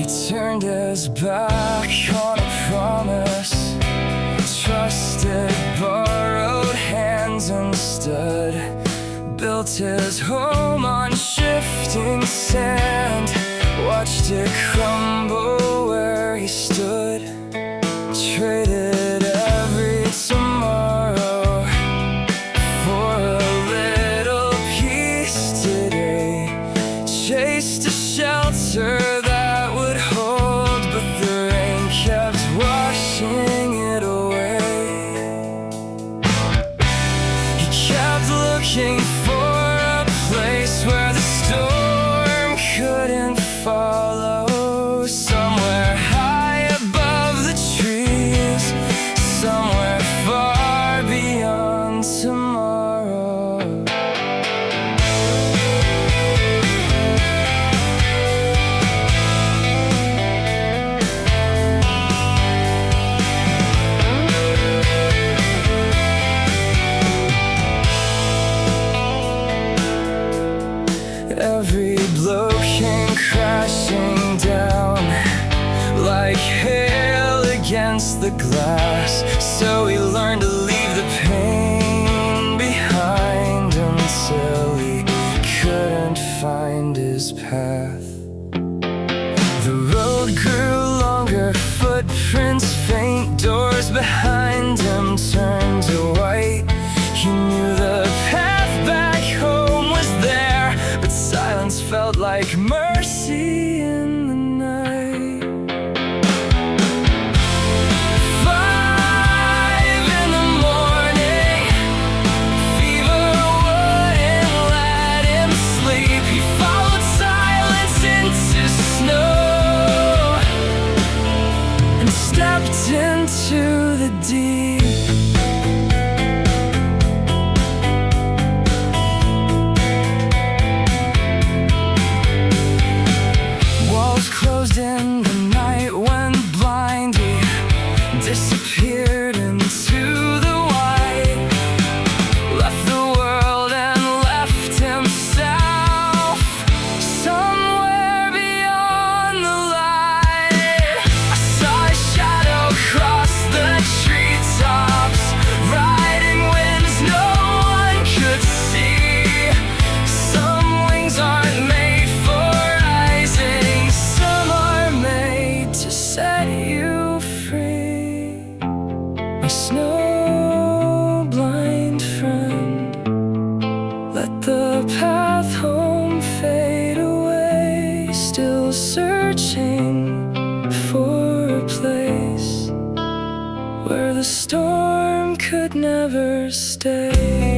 turned his back on a promise, trusted borrowed hands instead, built his home on shifting sand, watched it crumble where he stood, traded every tomorrow for a little peace today, chased a shelter that would hold, but the rain kept washing it away. He kept looking for a place where the storm couldn't follow, somewhere high above the trees, somewhere far beyond tomorrow. Every blow came crashing down like hail against the glass, so he learned to leave the pain behind until he couldn't find his path. The road grew longer, footprints faint, doors behind him turned to white. He knew the path back home was there, but silence felt like mercy in the night. 5 in the morning, fever wouldn't let him sleep. He followed silence into snow and stepped into the deep. Closed in, the night went blind. He disappeared into the white, left the world and left himself somewhere beyond the light. I saw a shadow cross the treetops, riding winds no one could see. Some wings aren't made for rising, to set you free. My snow-blind friend, let the path home fade away, still searching for a place where the storm could never stay.